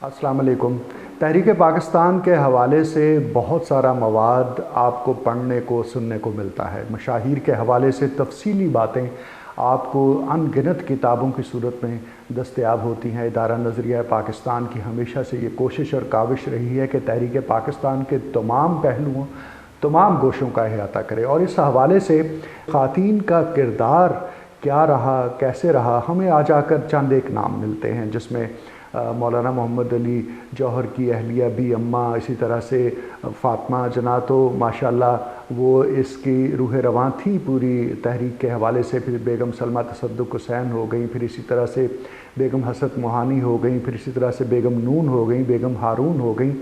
السلام علیکم۔ تحریک پاکستان کے حوالے سے بہت سارا مواد آپ کو پڑھنے کو سننے کو ملتا ہے۔ مشاہیر کے حوالے سے تفصیلی باتیں آپ کو ان گنت کتابوں کی صورت میں دستیاب ہوتی ہیں۔ ادارہ نظریہ پاکستان کی ہمیشہ سے یہ کوشش اور کاوش رہی ہے کہ تحریک پاکستان کے تمام پہلوؤں تمام گوشوں کا احاطہ کرے، اور اس حوالے سے خواتین کا کردار کیا رہا، کیسے رہا، ہمیں آ جا کر چند ایک نام ملتے ہیں، جس میں مولانا محمد علی جوہر کی اہلیہ بی اماں، اسی طرح سے فاطمہ جناح تو ماشاءاللہ وہ اس کی روح رواں تھی پوری تحریک کے حوالے سے۔ پھر بیگم سلمہ تصدق حسین ہو گئیں، پھر اسی طرح سے بیگم حسرت موہانی ہو گئیں، پھر اسی طرح سے بیگم نون ہو گئیں، بیگم ہارون ہو گئیں،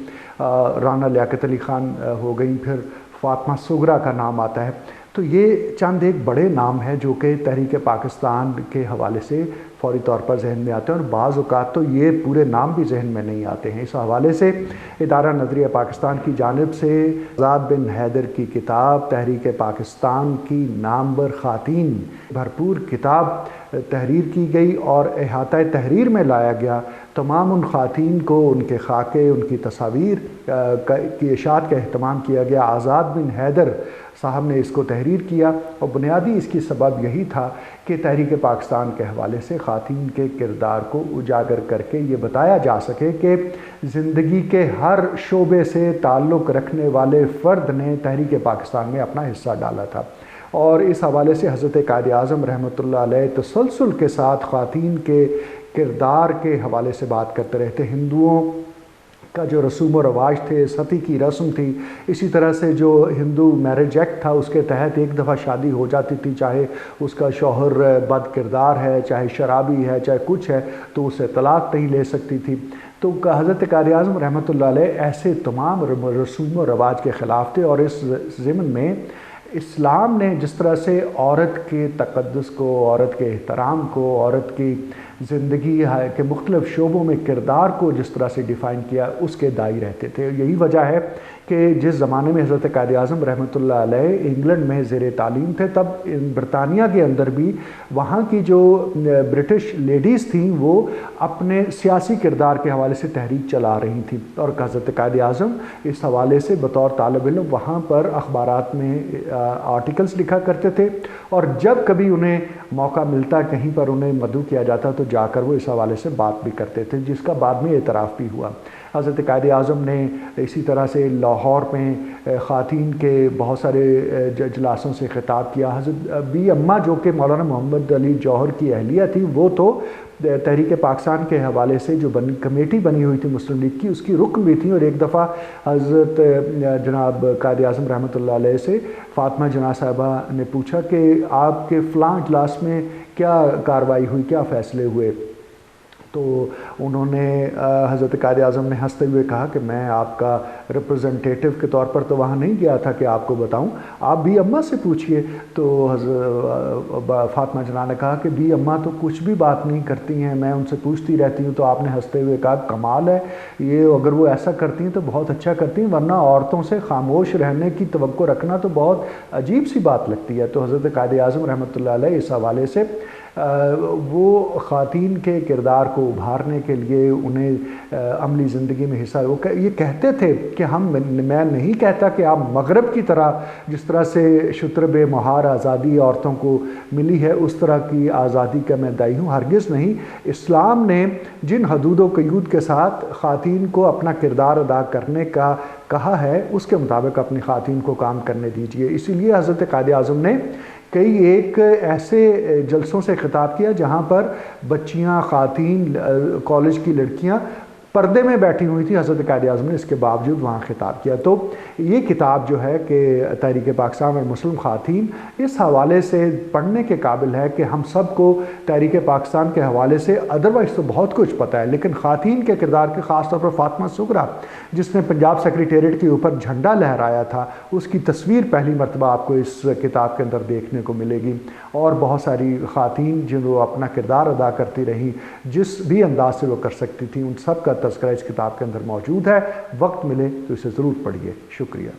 رانا لیاقت علی خان ہو گئیں، پھر فاطمہ صغریٰ کا نام آتا ہے۔ تو یہ چند ایک بڑے نام ہیں جو کہ تحریک پاکستان کے حوالے سے فوری طور پر ذہن میں آتے ہیں، اور بعض اوقات تو یہ پورے نام بھی ذہن میں نہیں آتے ہیں۔ اس حوالے سے ادارہ نظریہ پاکستان کی جانب سے آزاد بن حیدر کی کتاب تحریک پاکستان کی نامور خواتین بھرپور کتاب تحریر کی گئی، اور احاطہ تحریر میں لایا گیا تمام ان خواتین کو، ان کے خاکے، ان کی تصاویر کی اشاعت کا اہتمام کیا گیا۔ آزاد بن حیدر صاحب نے اس کو تحریر کیا، اور بنیادی اس کی سبب یہی تھا کہ تحریک پاکستان کے حوالے سے خواتین کے کردار کو اجاگر کر کے یہ بتایا جا سکے کہ زندگی کے ہر شعبے سے تعلق رکھنے والے فرد نے تحریک پاکستان میں اپنا حصہ ڈالا تھا۔ اور اس حوالے سے حضرت قائد اعظم رحمۃ اللہ علیہ تسلسل کے ساتھ خواتین کے کردار کے حوالے سے بات کرتے رہتے۔ ہندوؤں کا جو رسوم و رواج تھے، ستی کی رسم تھی، اسی طرح سے جو ہندو میرج ایکٹ تھا، اس کے تحت ایک دفعہ شادی ہو جاتی تھی، چاہے اس کا شوہر بد کردار ہے، چاہے شرابی ہے، چاہے کچھ ہے، تو اسے طلاق نہیں لے سکتی تھی۔ تو حضرت قائد اعظم رحمۃ اللہ علیہ ایسے تمام رسوم و رواج کے خلاف تھے، اور اس ضمن میں اسلام نے جس طرح سے عورت کے تقدس کو، عورت کے احترام کو، عورت کی زندگی کے مختلف شعبوں میں کردار کو جس طرح سے ڈیفائن کیا، اس کے دائی رہتے تھے۔ یہی وجہ ہے کہ جس زمانے میں حضرت قائد اعظم رحمۃ اللہ علیہ انگلینڈ میں زیر تعلیم تھے، تب برطانیہ کے اندر بھی وہاں کی جو برٹش لیڈیز تھیں وہ اپنے سیاسی کردار کے حوالے سے تحریک چلا رہی تھیں، اور حضرت قائد اعظم اس حوالے سے بطور طالب علم وہاں پر اخبارات میں آرٹیکلز لکھا کرتے تھے، اور جب کبھی انہیں موقع ملتا، کہیں پر انہیں مدعو کیا جاتا تو جا کر وہ اس حوالے سے بات بھی کرتے تھے، جس کا بعد میں اعتراف بھی ہوا۔ حضرت قائد اعظم نے اسی طرح سے لاہور میں خواتین کے بہت سارے اجلاسوں سے خطاب کیا۔ حضرت بی اماں جو کہ مولانا محمد علی جوہر کی اہلیہ تھی، وہ تو تحریک پاکستان کے حوالے سے جو کمیٹی بنی ہوئی تھی مسلم لیگ کی، اس کی رکن بھی تھیں، اور ایک دفعہ حضرت جناب قائد اعظم رحمۃ اللہ علیہ سے فاطمہ جناح صاحبہ نے پوچھا کہ آپ کے فلاں اجلاس میں کیا کارروائی ہوئی، کیا فیصلے ہوئے؟ تو انہوں نے حضرت قائد اعظم نے ہنستے ہوئے کہا کہ میں آپ کا ریپرزنٹیٹیو کے طور پر تو وہاں نہیں گیا تھا کہ آپ کو بتاؤں، آپ بی اماں سے پوچھئے۔ تو حضرت فاطمہ جناح نے کہا کہ بی اماں تو کچھ بھی بات نہیں کرتی ہیں، میں ان سے پوچھتی رہتی ہوں۔ تو آپ نے ہنستے ہوئے کہا کمال ہے، یہ اگر وہ ایسا کرتی ہیں تو بہت اچھا کرتی ہیں، ورنہ عورتوں سے خاموش رہنے کی توقع رکھنا تو بہت عجیب سی بات لگتی ہے۔ تو حضرت قائد اعظم رحمۃ اللہ علیہ اس حوالے سے وہ خواتین کے کردار کو ابھارنے کے لیے انہیں عملی زندگی میں حصہ، وہ یہ کہتے تھے کہ میں نہیں کہتا کہ آپ مغرب کی طرح جس طرح سے شترب مہار آزادی عورتوں کو ملی ہے اس طرح کی آزادی کا میں داعی ہوں، ہرگز نہیں۔ اسلام نے جن حدود و قیود کے ساتھ خواتین کو اپنا کردار ادا کرنے کا کہا ہے، اس کے مطابق اپنی خواتین کو کام کرنے دیجیے۔ اسی لیے حضرت قائد اعظم نے کئی ایک ایسے جلسوں سے خطاب کیا جہاں پر بچیاں، خواتین، کالج کی لڑکیاں پردے میں بیٹھی ہوئی تھی، حضرت قائد اعظم نے اس کے باوجود وہاں خطاب کیا۔ تو یہ کتاب جو ہے کہ تحریک پاکستان اور مسلم خواتین، اس حوالے سے پڑھنے کے قابل ہے کہ ہم سب کو تحریک پاکستان کے حوالے سے ادروائز تو بہت کچھ پتہ ہے، لیکن خواتین کے کردار کے خاص طور پر فاطمہ صغریٰ جس نے پنجاب سیکریٹریٹ کے اوپر جھنڈا لہرایا تھا، اس کی تصویر پہلی مرتبہ آپ کو اس کتاب کے اندر دیکھنے کو ملے گی، اور بہت ساری خواتین جن اپنا کردار ادا کرتی رہیں جس بھی انداز سے وہ کر سکتی تھیں، ان سب کا تذکرہ اس کتاب کے اندر موجود ہے۔ وقت ملے تو اسے ضرور پڑھیے۔ شکریہ۔